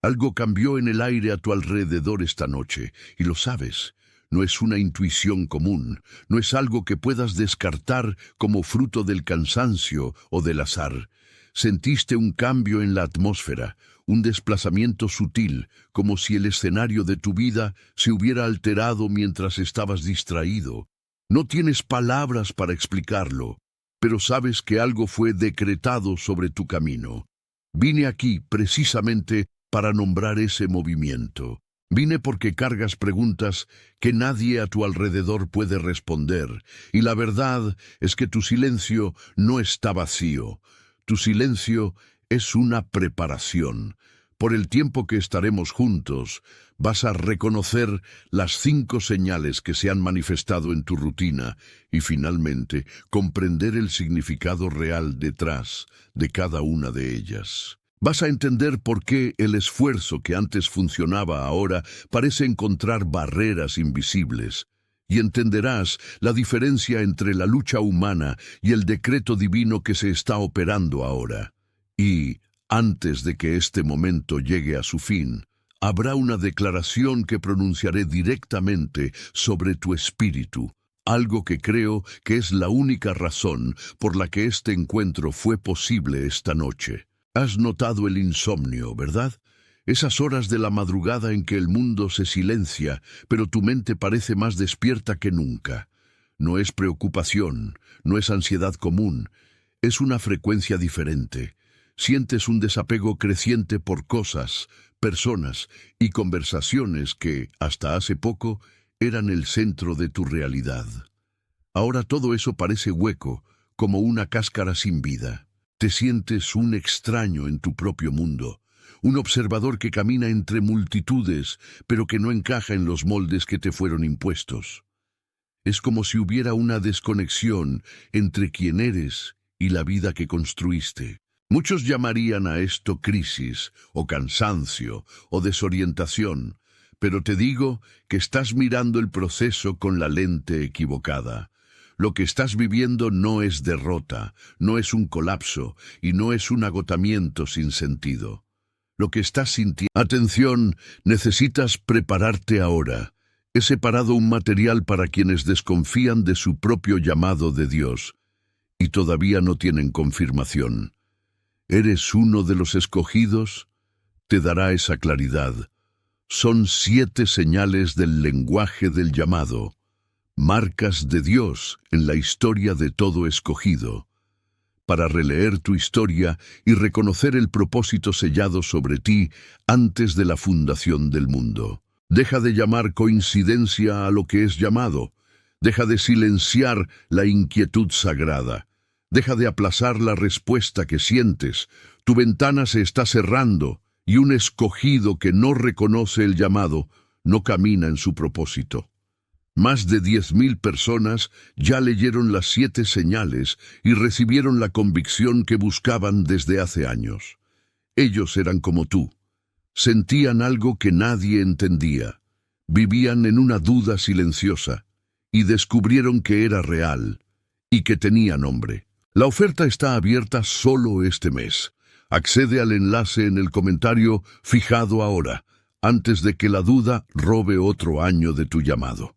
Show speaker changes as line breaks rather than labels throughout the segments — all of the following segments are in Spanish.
Algo cambió en el aire a tu alrededor esta noche, y lo sabes. No es una intuición común, no es algo que puedas descartar como fruto del cansancio o del azar. Sentiste un cambio en la atmósfera, un desplazamiento sutil, como si el escenario de tu vida se hubiera alterado mientras estabas distraído. No tienes palabras para explicarlo, pero sabes que algo fue decretado sobre tu camino. Vine aquí precisamente para nombrar ese movimiento. Vine porque cargas preguntas que nadie a tu alrededor puede responder, y la verdad es que tu silencio no está vacío. Tu silencio es una preparación. Por el tiempo que estaremos juntos, vas a reconocer las 5 señales que se han manifestado en tu rutina y finalmente comprender el significado real detrás de cada una de ellas. Vas a entender por qué el esfuerzo que antes funcionaba ahora parece encontrar barreras invisibles. Y entenderás la diferencia entre la lucha humana y el decreto divino que se está operando ahora. Y, antes de que este momento llegue a su fin, habrá una declaración que pronunciaré directamente sobre tu espíritu, algo que creo que es la única razón por la que este encuentro fue posible esta noche. Has notado el insomnio, ¿verdad? Esas horas de la madrugada en que el mundo se silencia, pero tu mente parece más despierta que nunca. No es preocupación, no es ansiedad común, es una frecuencia diferente. Sientes un desapego creciente por cosas, personas y conversaciones que, hasta hace poco, eran el centro de tu realidad. Ahora todo eso parece hueco, como una cáscara sin vida. Te sientes un extraño en tu propio mundo, un observador que camina entre multitudes, pero que no encaja en los moldes que te fueron impuestos. Es como si hubiera una desconexión entre quién eres y la vida que construiste. Muchos llamarían a esto crisis, o cansancio, o desorientación, pero te digo que estás mirando el proceso con la lente equivocada. Lo que estás viviendo no es derrota, no es un colapso y no es un agotamiento sin sentido. Lo que estás sintiendo... Atención, necesitas prepararte ahora. He separado un material para quienes desconfían de su propio llamado de Dios y todavía no tienen confirmación. ¿Eres uno de los escogidos? Te dará esa claridad. Son 7 señales del lenguaje del llamado. Marcas de Dios en la historia de todo escogido, para releer tu historia y reconocer el propósito sellado sobre ti antes de la fundación del mundo. Deja de llamar coincidencia a lo que es llamado. Deja de silenciar la inquietud sagrada. Deja de aplazar la respuesta que sientes. Tu ventana se está cerrando y un escogido que no reconoce el llamado no camina en su propósito. Más de 10,000 personas ya leyeron las 7 señales y recibieron la convicción que buscaban desde hace años. Ellos eran como tú. Sentían algo que nadie entendía. Vivían en una duda silenciosa y descubrieron que era real y que tenía nombre. La oferta está abierta solo este mes. Accede al enlace en el comentario fijado ahora, antes de que la duda robe otro año de tu llamado.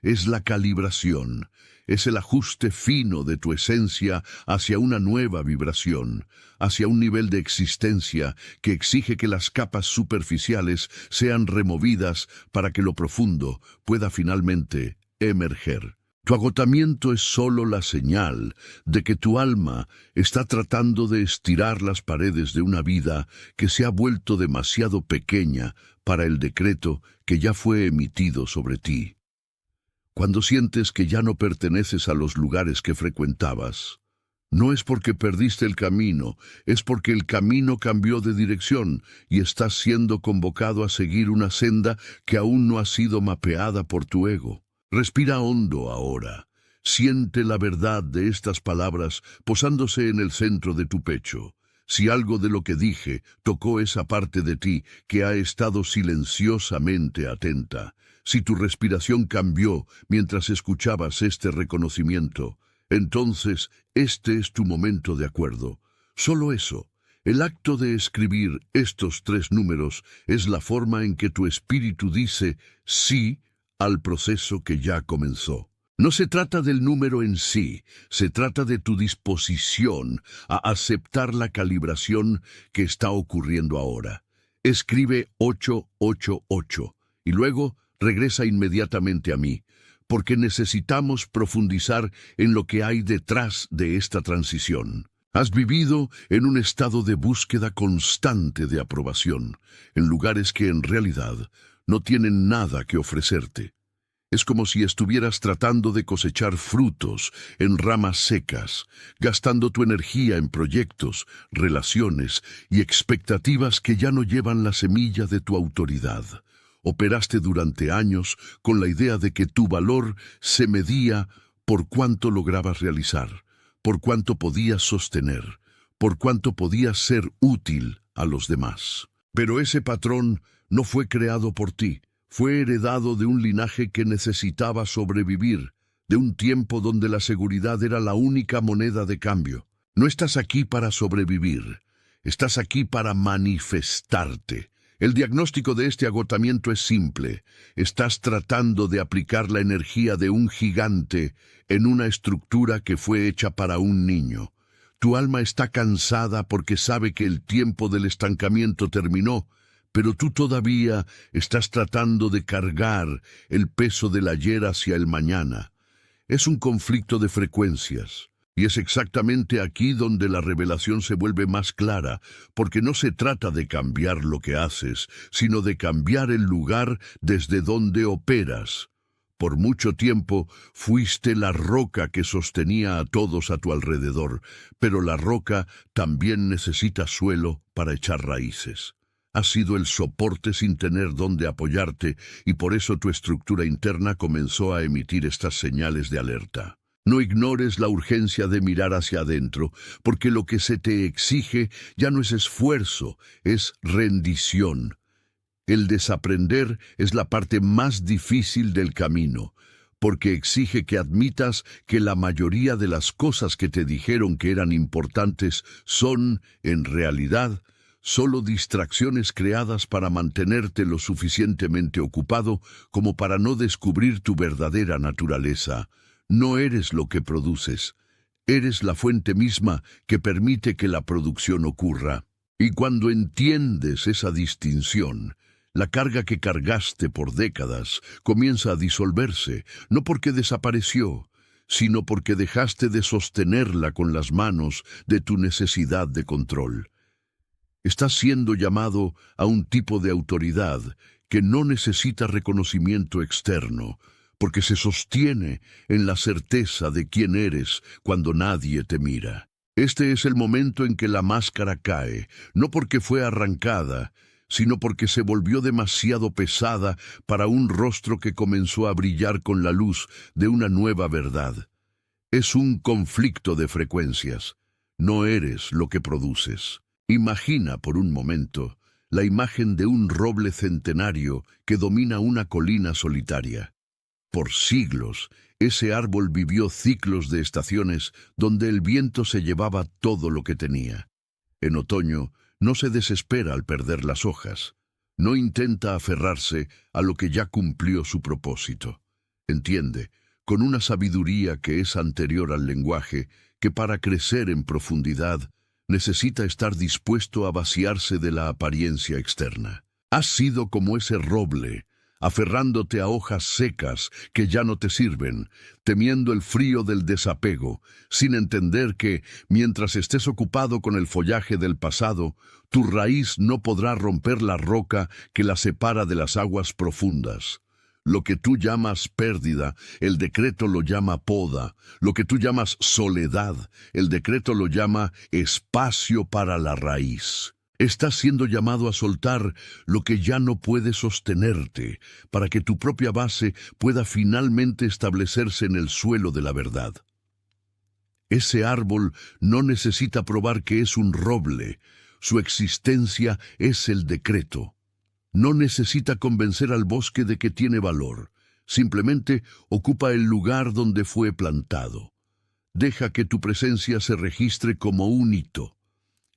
Es la calibración, es el ajuste fino de tu esencia hacia una nueva vibración, hacia un nivel de existencia que exige que las capas superficiales sean removidas para que lo profundo pueda finalmente emerger. Tu agotamiento es solo la señal de que tu alma está tratando de estirar las paredes de una vida que se ha vuelto demasiado pequeña para el decreto que ya fue emitido sobre ti. Cuando sientes que ya no perteneces a los lugares que frecuentabas, no es porque perdiste el camino, es porque el camino cambió de dirección y estás siendo convocado a seguir una senda que aún no ha sido mapeada por tu ego. Respira hondo ahora. Siente la verdad de estas palabras posándose en el centro de tu pecho. Si algo de lo que dije tocó esa parte de ti que ha estado silenciosamente atenta, si tu respiración cambió mientras escuchabas este reconocimiento, entonces este es tu momento de acuerdo. Solo eso. El acto de escribir estos 3 números es la forma en que tu espíritu dice sí al proceso que ya comenzó. No se trata del número en sí, se trata de tu disposición a aceptar la calibración que está ocurriendo ahora. Escribe 888 y luego regresa inmediatamente a mí, porque necesitamos profundizar en lo que hay detrás de esta transición. Has vivido en un estado de búsqueda constante de aprobación, en lugares que en realidad no tienen nada que ofrecerte. Es como si estuvieras tratando de cosechar frutos en ramas secas, gastando tu energía en proyectos, relaciones y expectativas que ya no llevan la semilla de tu autoridad. Operaste durante años con la idea de que tu valor se medía por cuánto lograbas realizar, por cuánto podías sostener, por cuánto podías ser útil a los demás. Pero ese patrón no fue creado por ti. Fue heredado de un linaje que necesitaba sobrevivir, de un tiempo donde la seguridad era la única moneda de cambio. No estás aquí para sobrevivir, estás aquí para manifestarte. El diagnóstico de este agotamiento es simple. Estás tratando de aplicar la energía de un gigante en una estructura que fue hecha para un niño. Tu alma está cansada porque sabe que el tiempo del estancamiento terminó, pero tú todavía estás tratando de cargar el peso del ayer hacia el mañana. Es un conflicto de frecuencias, y es exactamente aquí donde la revelación se vuelve más clara, porque no se trata de cambiar lo que haces, sino de cambiar el lugar desde donde operas. Por mucho tiempo fuiste la roca que sostenía a todos a tu alrededor, pero la roca también necesita suelo para echar raíces. Has sido el soporte sin tener dónde apoyarte y por eso tu estructura interna comenzó a emitir estas señales de alerta. No ignores la urgencia de mirar hacia adentro, porque lo que se te exige ya no es esfuerzo, es rendición. El desaprender es la parte más difícil del camino, porque exige que admitas que la mayoría de las cosas que te dijeron que eran importantes son, en realidad, solo distracciones creadas para mantenerte lo suficientemente ocupado como para no descubrir tu verdadera naturaleza. No eres lo que produces, eres la fuente misma que permite que la producción ocurra. Y cuando entiendes esa distinción, la carga que cargaste por décadas comienza a disolverse, no porque desapareció, sino porque dejaste de sostenerla con las manos de tu necesidad de control. Estás siendo llamado a un tipo de autoridad que no necesita reconocimiento externo, porque se sostiene en la certeza de quién eres cuando nadie te mira. Este es el momento en que la máscara cae, no porque fue arrancada, sino porque se volvió demasiado pesada para un rostro que comenzó a brillar con la luz de una nueva verdad. Es un conflicto de frecuencias. No eres lo que produces. Imagina por un momento la imagen de un roble centenario que domina una colina solitaria. Por siglos, ese árbol vivió ciclos de estaciones donde el viento se llevaba todo lo que tenía. En otoño, no se desespera al perder las hojas. No intenta aferrarse a lo que ya cumplió su propósito. Entiende, con una sabiduría que es anterior al lenguaje, que para crecer en profundidad, necesita estar dispuesto a vaciarse de la apariencia externa. Has sido como ese roble, aferrándote a hojas secas que ya no te sirven, temiendo el frío del desapego, sin entender que, mientras estés ocupado con el follaje del pasado, tu raíz no podrá romper la roca que la separa de las aguas profundas. Lo que tú llamas pérdida, el decreto lo llama poda. Lo que tú llamas soledad, el decreto lo llama espacio para la raíz. Estás siendo llamado a soltar lo que ya no puede sostenerte, para que tu propia base pueda finalmente establecerse en el suelo de la verdad. Ese árbol no necesita probar que es un roble. Su existencia es el decreto. No necesita convencer al bosque de que tiene valor. Simplemente ocupa el lugar donde fue plantado. Deja que tu presencia se registre como un hito.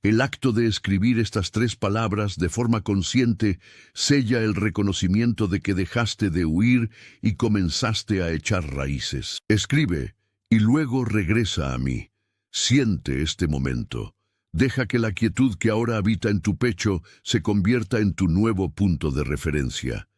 El acto de escribir estas 3 palabras de forma consciente sella el reconocimiento de que dejaste de huir y comenzaste a echar raíces. Escribe y luego regresa a mí. Siente este momento. Deja que la quietud que ahora habita en tu pecho se convierta en tu nuevo punto de referencia.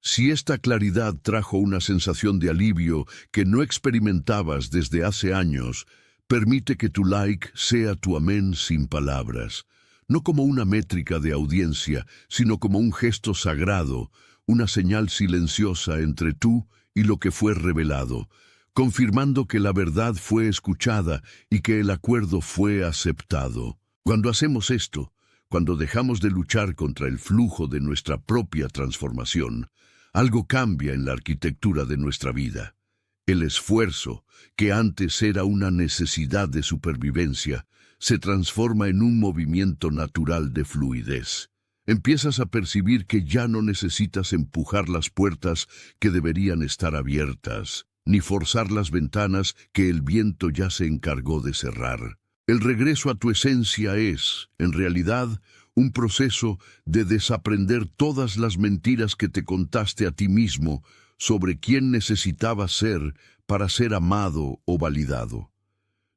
Si esta claridad trajo una sensación de alivio que no experimentabas desde hace años, permite que tu like sea tu amén sin palabras, no como una métrica de audiencia, sino como un gesto sagrado, una señal silenciosa entre tú y lo que fue revelado, confirmando que la verdad fue escuchada y que el acuerdo fue aceptado. Cuando hacemos esto, cuando dejamos de luchar contra el flujo de nuestra propia transformación, algo cambia en la arquitectura de nuestra vida. El esfuerzo, que antes era una necesidad de supervivencia, se transforma en un movimiento natural de fluidez. Empiezas a percibir que ya no necesitas empujar las puertas que deberían estar abiertas, ni forzar las ventanas que el viento ya se encargó de cerrar. El regreso a tu esencia es, en realidad, un proceso de desaprender todas las mentiras que te contaste a ti mismo sobre quién necesitabas ser para ser amado o validado.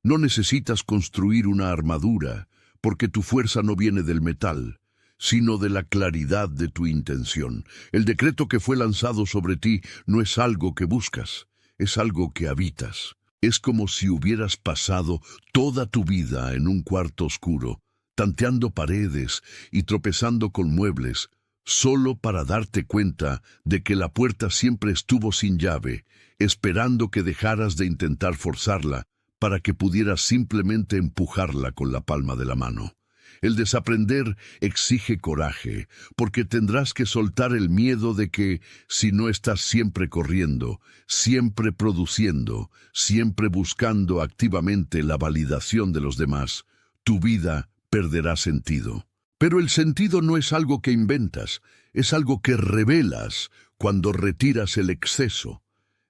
No necesitas construir una armadura, porque tu fuerza no viene del metal, sino de la claridad de tu intención. El decreto que fue lanzado sobre ti no es algo que buscas, es algo que habitas. Es como si hubieras pasado toda tu vida en un cuarto oscuro, tanteando paredes y tropezando con muebles, solo para darte cuenta de que la puerta siempre estuvo sin llave, esperando que dejaras de intentar forzarla para que pudieras simplemente empujarla con la palma de la mano. El desaprender exige coraje, porque tendrás que soltar el miedo de que, si no estás siempre corriendo, siempre produciendo, siempre buscando activamente la validación de los demás, tu vida perderá sentido. Pero el sentido no es algo que inventas, es algo que revelas cuando retiras el exceso.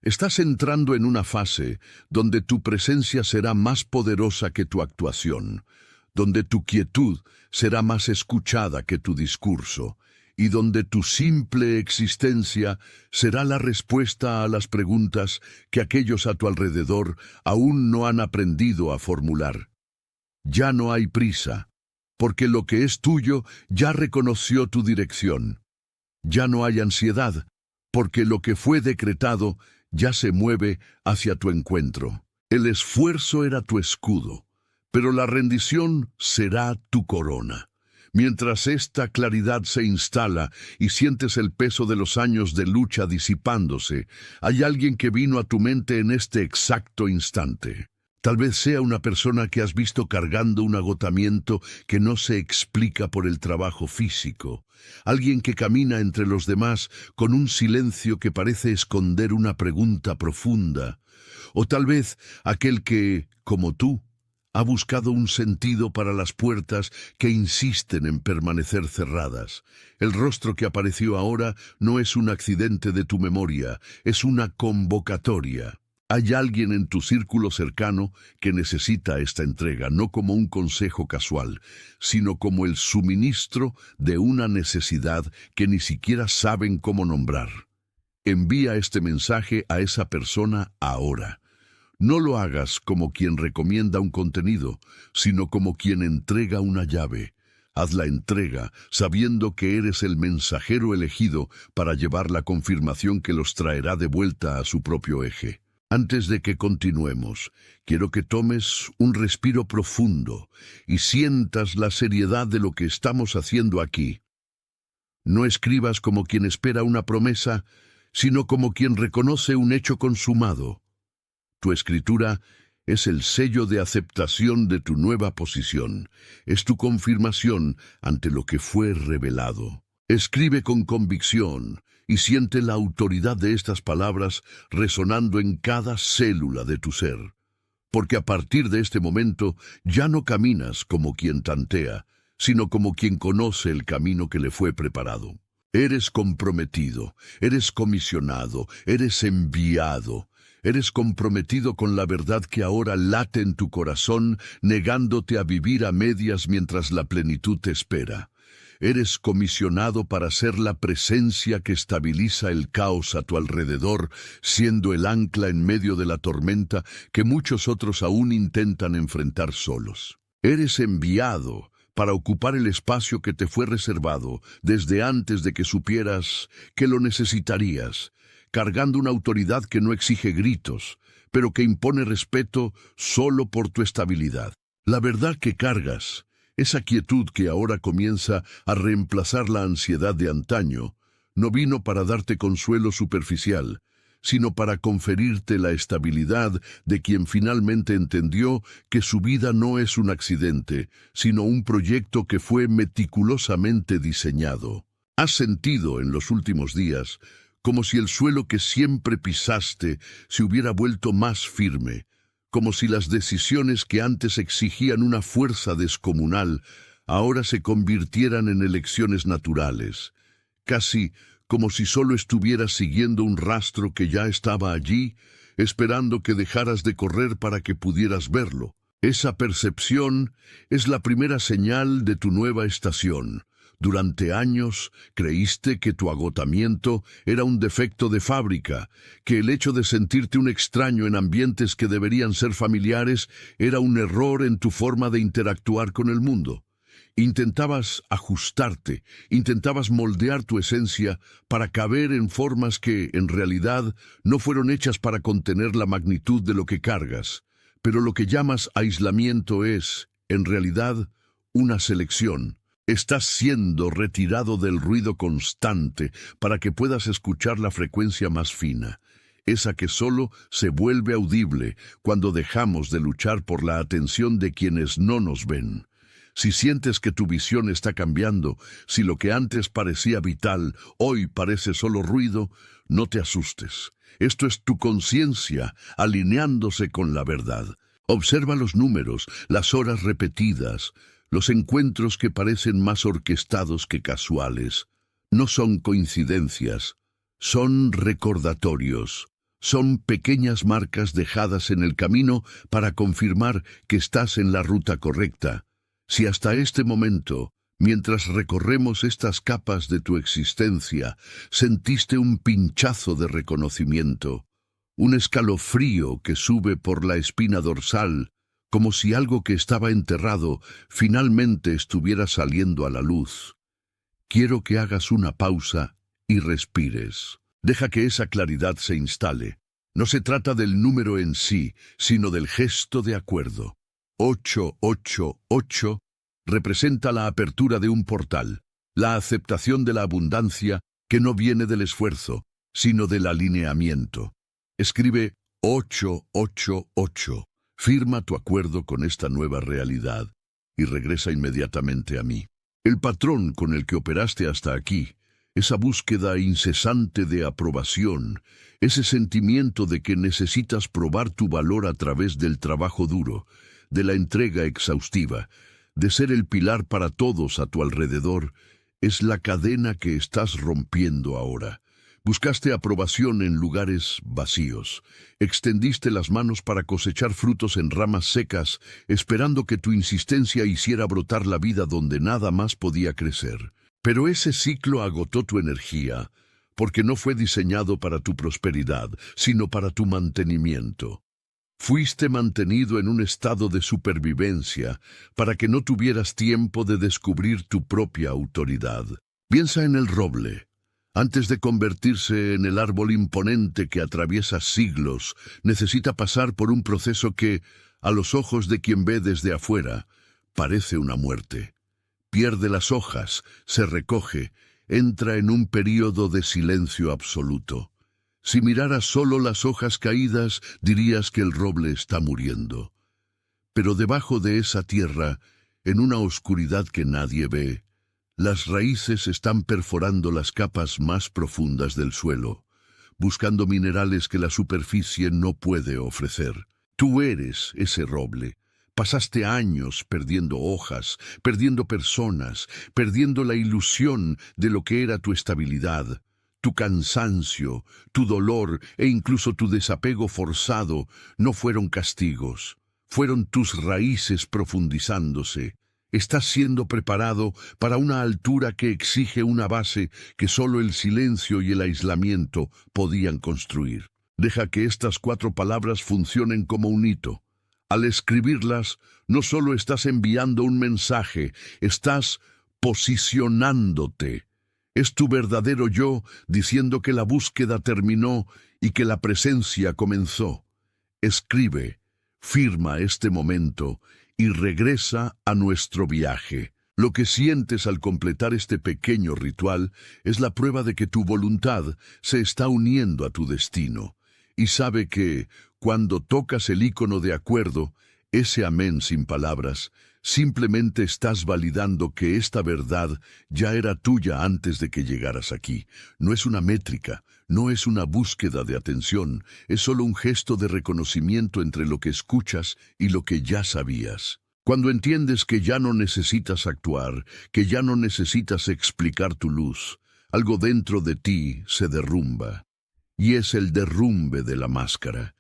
Estás entrando en una fase donde tu presencia será más poderosa que tu actuación, donde tu quietud será más escuchada que tu discurso, y donde tu simple existencia será la respuesta a las preguntas que aquellos a tu alrededor aún no han aprendido a formular. Ya no hay prisa, porque lo que es tuyo ya reconoció tu dirección. Ya no hay ansiedad, porque lo que fue decretado ya se mueve hacia tu encuentro. El esfuerzo era tu escudo, pero la rendición será tu corona. Mientras esta claridad se instala y sientes el peso de los años de lucha disipándose, hay alguien que vino a tu mente en este exacto instante. Tal vez sea una persona que has visto cargando un agotamiento que no se explica por el trabajo físico. Alguien que camina entre los demás con un silencio que parece esconder una pregunta profunda. O tal vez aquel que, como tú, ha buscado un sentido para las puertas que insisten en permanecer cerradas. El rostro que apareció ahora no es un accidente de tu memoria, es una convocatoria. Hay alguien en tu círculo cercano que necesita esta entrega, no como un consejo casual, sino como el suministro de una necesidad que ni siquiera saben cómo nombrar. Envía este mensaje a esa persona ahora. No lo hagas como quien recomienda un contenido, sino como quien entrega una llave. Haz la entrega sabiendo que eres el mensajero elegido para llevar la confirmación que los traerá de vuelta a su propio eje. Antes de que continuemos, quiero que tomes un respiro profundo y sientas la seriedad de lo que estamos haciendo aquí. No escribas como quien espera una promesa, sino como quien reconoce un hecho consumado. Tu escritura es el sello de aceptación de tu nueva posición, es tu confirmación ante lo que fue revelado. Escribe con convicción y siente la autoridad de estas palabras resonando en cada célula de tu ser. Porque a partir de este momento ya no caminas como quien tantea, sino como quien conoce el camino que le fue preparado. Eres comprometido, eres comisionado, eres enviado. Eres comprometido con la verdad que ahora late en tu corazón, negándote a vivir a medias mientras la plenitud te espera. Eres comisionado para ser la presencia que estabiliza el caos a tu alrededor, siendo el ancla en medio de la tormenta que muchos otros aún intentan enfrentar solos. Eres enviado para ocupar el espacio que te fue reservado desde antes de que supieras que lo necesitarías, cargando una autoridad que no exige gritos, pero que impone respeto solo por tu estabilidad. La verdad que cargas, esa quietud que ahora comienza a reemplazar la ansiedad de antaño, no vino para darte consuelo superficial, sino para conferirte la estabilidad de quien finalmente entendió que su vida no es un accidente, sino un proyecto que fue meticulosamente diseñado. Has sentido en los últimos días como si el suelo que siempre pisaste se hubiera vuelto más firme, como si las decisiones que antes exigían una fuerza descomunal ahora se convirtieran en elecciones naturales, casi como si solo estuvieras siguiendo un rastro que ya estaba allí, esperando que dejaras de correr para que pudieras verlo. Esa percepción es la primera señal de tu nueva estación. Durante años creíste que tu agotamiento era un defecto de fábrica, que el hecho de sentirte un extraño en ambientes que deberían ser familiares era un error en tu forma de interactuar con el mundo. Intentabas ajustarte, intentabas moldear tu esencia para caber en formas que, en realidad, no fueron hechas para contener la magnitud de lo que cargas. Pero lo que llamas aislamiento es, en realidad, una selección. Estás siendo retirado del ruido constante para que puedas escuchar la frecuencia más fina, esa que solo se vuelve audible cuando dejamos de luchar por la atención de quienes no nos ven. Si sientes que tu visión está cambiando, si lo que antes parecía vital hoy parece solo ruido, no te asustes. Esto es tu conciencia alineándose con la verdad. Observa los números, las horas repetidas, los encuentros que parecen más orquestados que casuales. No son coincidencias, son recordatorios. Son pequeñas marcas dejadas en el camino para confirmar que estás en la ruta correcta. Si hasta este momento, mientras recorremos estas capas de tu existencia, sentiste un pinchazo de reconocimiento, un escalofrío que sube por la espina dorsal, como si algo que estaba enterrado finalmente estuviera saliendo a la luz. Quiero que hagas una pausa y respires. Deja que esa claridad se instale. No se trata del número en sí, sino del gesto de acuerdo. 888 representa la apertura de un portal, la aceptación de la abundancia que no viene del esfuerzo, sino del alineamiento. Escribe 888. Firma tu acuerdo con esta nueva realidad y regresa inmediatamente a mí. El patrón con el que operaste hasta aquí, esa búsqueda incesante de aprobación, ese sentimiento de que necesitas probar tu valor a través del trabajo duro, de la entrega exhaustiva, de ser el pilar para todos a tu alrededor, es la cadena que estás rompiendo ahora. Buscaste aprobación en lugares vacíos. Extendiste las manos para cosechar frutos en ramas secas, esperando que tu insistencia hiciera brotar la vida donde nada más podía crecer. Pero ese ciclo agotó tu energía, porque no fue diseñado para tu prosperidad, sino para tu mantenimiento. Fuiste mantenido en un estado de supervivencia para que no tuvieras tiempo de descubrir tu propia autoridad. Piensa en el roble. Antes de convertirse en el árbol imponente que atraviesa siglos, necesita pasar por un proceso que, a los ojos de quien ve desde afuera, parece una muerte. Pierde las hojas, se recoge, entra en un período de silencio absoluto. Si miraras solo las hojas caídas, dirías que el roble está muriendo. Pero debajo de esa tierra, en una oscuridad que nadie ve, las raíces están perforando las capas más profundas del suelo, buscando minerales que la superficie no puede ofrecer. Tú eres ese roble. Pasaste años perdiendo hojas, perdiendo personas, perdiendo la ilusión de lo que era tu estabilidad. Tu cansancio, tu dolor e incluso tu desapego forzado no fueron castigos, fueron tus raíces profundizándose. Estás siendo preparado para una altura que exige una base que solo el silencio y el aislamiento podían construir. Deja que estas 4 palabras funcionen como un hito. Al escribirlas, no solo estás enviando un mensaje, estás posicionándote. Es tu verdadero yo diciendo que la búsqueda terminó y que la presencia comenzó. Escribe, firma este momento y regresa a nuestro viaje. Lo que sientes al completar este pequeño ritual es la prueba de que tu voluntad se está uniendo a tu destino. Y sabe que, cuando tocas el icono de acuerdo, ese amén sin palabras, simplemente estás validando que esta verdad ya era tuya antes de que llegaras aquí. No es una métrica, no es una búsqueda de atención, es solo un gesto de reconocimiento entre lo que escuchas y lo que ya sabías. Cuando entiendes que ya no necesitas actuar, que ya no necesitas explicar tu luz, algo dentro de ti se derrumba. Y es el derrumbe de la máscara.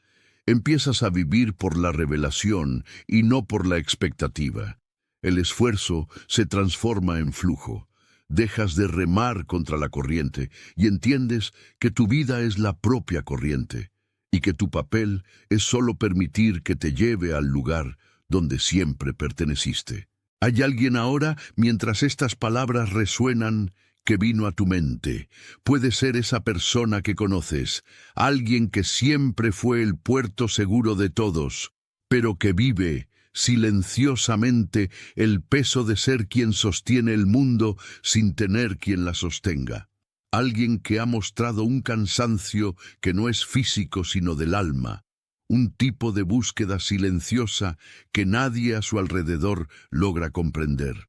Empiezas a vivir por la revelación y no por la expectativa. El esfuerzo se transforma en flujo. Dejas de remar contra la corriente y entiendes que tu vida es la propia corriente y que tu papel es solo permitir que te lleve al lugar donde siempre perteneciste. ¿Hay alguien ahora, mientras estas palabras resuenan, que vino a tu mente? Puede ser esa persona que conoces, alguien que siempre fue el puerto seguro de todos, pero que vive silenciosamente el peso de ser quien sostiene el mundo sin tener quien la sostenga. Alguien que ha mostrado un cansancio que no es físico sino del alma, un tipo de búsqueda silenciosa que nadie a su alrededor logra comprender.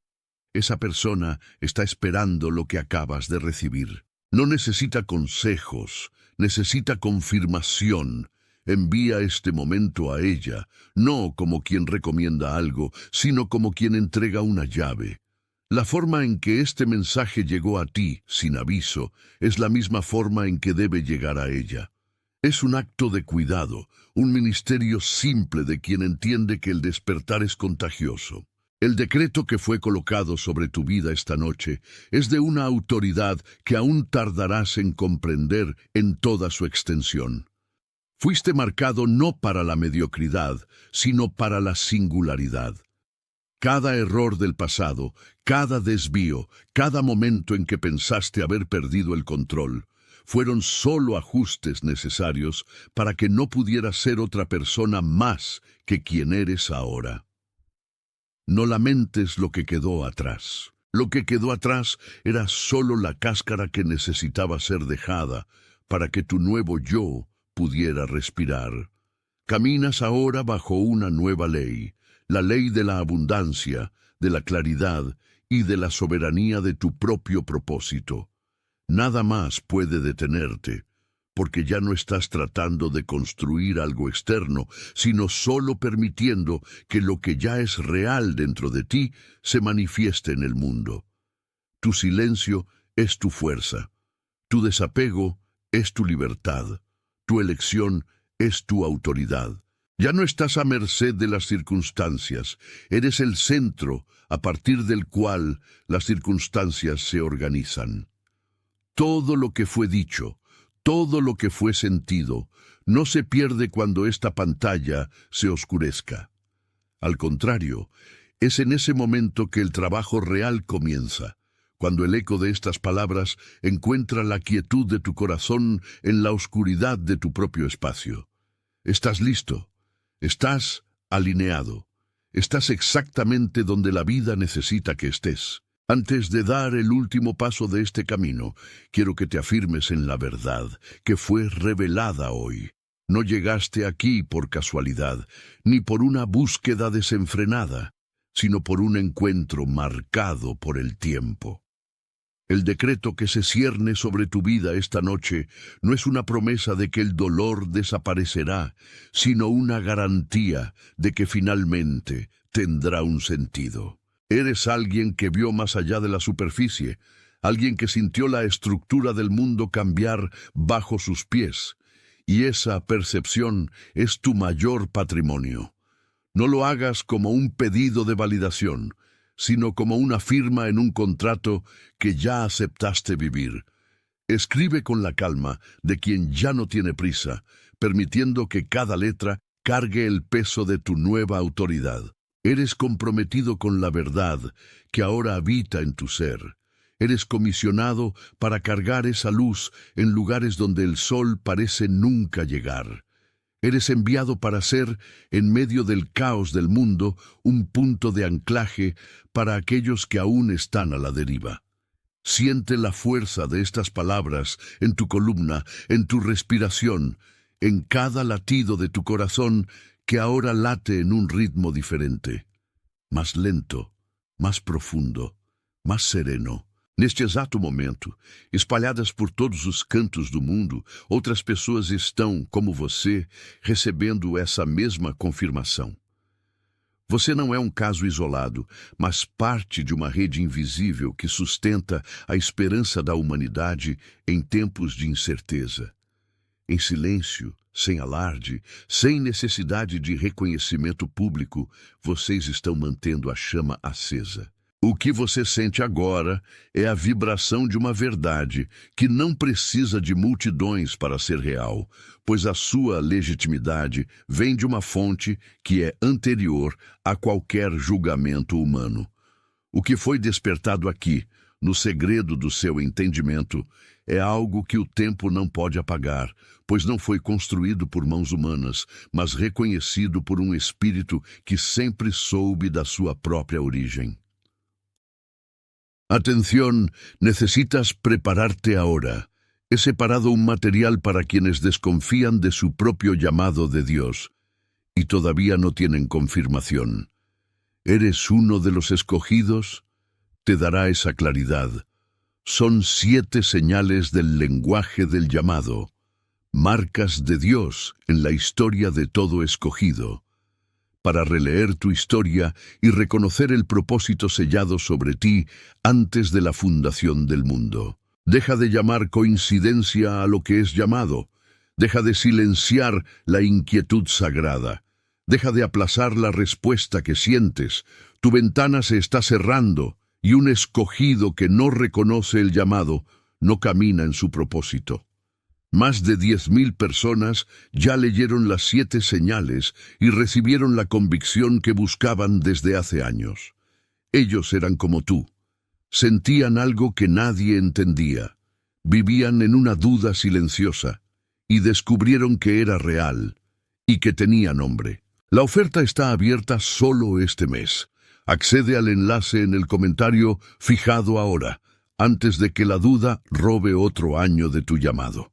Esa persona está esperando lo que acabas de recibir. No necesita consejos, necesita confirmación. Envía este momento a ella, no como quien recomienda algo, sino como quien entrega una llave. La forma en que este mensaje llegó a ti, sin aviso, es la misma forma en que debe llegar a ella. Es un acto de cuidado, un ministerio simple de quien entiende que el despertar es contagioso. El decreto que fue colocado sobre tu vida esta noche es de una autoridad que aún tardarás en comprender en toda su extensión. Fuiste marcado no para la mediocridad, sino para la singularidad. Cada error del pasado, cada desvío, cada momento en que pensaste haber perdido el control, fueron solo ajustes necesarios para que no pudieras ser otra persona más que quien eres ahora. No lamentes lo que quedó atrás. Lo que quedó atrás era solo la cáscara que necesitaba ser dejada para que tu nuevo yo pudiera respirar. Caminas ahora bajo una nueva ley, la ley de la abundancia, de la claridad y de la soberanía de tu propio propósito. Nada más puede detenerte, porque ya no estás tratando de construir algo externo, sino solo permitiendo que lo que ya es real dentro de ti se manifieste en el mundo. Tu silencio es tu fuerza, tu desapego es tu libertad, tu elección es tu autoridad. Ya no estás a merced de las circunstancias, eres el centro a partir del cual las circunstancias se organizan. Todo lo que fue dicho, todo lo que fue sentido, no se pierde cuando esta pantalla se oscurezca. Al contrario, es en ese momento que el trabajo real comienza, cuando el eco de estas palabras encuentra la quietud de tu corazón en la oscuridad de tu propio espacio. Estás listo, estás alineado, estás exactamente donde la vida necesita que estés. Antes de dar el último paso de este camino, quiero que te afirmes en la verdad que fue revelada hoy. No llegaste aquí por casualidad, ni por una búsqueda desenfrenada, sino por un encuentro marcado por el tiempo. El decreto que se cierne sobre tu vida esta noche no es una promesa de que el dolor desaparecerá, sino una garantía de que finalmente tendrá un sentido. Eres alguien que vio más allá de la superficie, alguien que sintió la estructura del mundo cambiar bajo sus pies, y esa percepción es tu mayor patrimonio. No lo hagas como un pedido de validación, sino como una firma en un contrato que ya aceptaste vivir. Escribe con la calma de quien ya no tiene prisa, permitiendo que cada letra cargue el peso de tu nueva autoridad. Eres comprometido con la verdad que ahora habita en tu ser. Eres comisionado para cargar esa luz en lugares donde el sol parece nunca llegar. Eres enviado para ser, en medio del caos del mundo, un punto de anclaje para aquellos que aún están a la deriva. Siente la fuerza de estas palabras en tu columna, en tu respiración, en cada latido de tu corazón que ahora late en un ritmo diferente, más lento, más profundo, más sereno. Neste exato momento, espalhadas por todos os cantos do mundo, outras pessoas estão, como você, recebendo essa mesma confirmação. Você não é um caso isolado, mas parte de uma rede invisível que sustenta a esperança da humanidade em tempos de incerteza. Em silêncio, sem alarde, sem necessidade de reconhecimento público, vocês estão mantendo a chama acesa. O que você sente agora é a vibração de uma verdade que não precisa de multidões para ser real, pois a sua legitimidade vem de uma fonte que é anterior a qualquer julgamento humano. O que foi despertado aqui, no segredo do seu entendimento, é algo que o tempo não pode apagar, pois não foi construído por mãos humanas, mas reconhecido por um espírito que sempre soube da sua própria origem. Atención, necesitas prepararte ahora. He separado un material para quienes desconfían de su propio llamado de Dios y todavía no tienen confirmación. ¿Eres uno de los escogidos? Te dará esa claridad. Son 7 señales del lenguaje del llamado, marcas de Dios en la historia de todo escogido, para releer tu historia y reconocer el propósito sellado sobre ti antes de la fundación del mundo. Deja de llamar coincidencia a lo que es llamado. Deja de silenciar la inquietud sagrada. Deja de aplazar la respuesta que sientes. Tu ventana se está cerrando y un escogido que no reconoce el llamado no camina en su propósito. Más de 10,000 personas ya leyeron las 7 señales y recibieron la convicción que buscaban desde hace años. Ellos eran como tú. Sentían algo que nadie entendía. Vivían en una duda silenciosa y descubrieron que era real y que tenía nombre. La oferta está abierta solo este mes. Accede al enlace en el comentario fijado ahora, antes de que la duda robe otro año de tu llamado.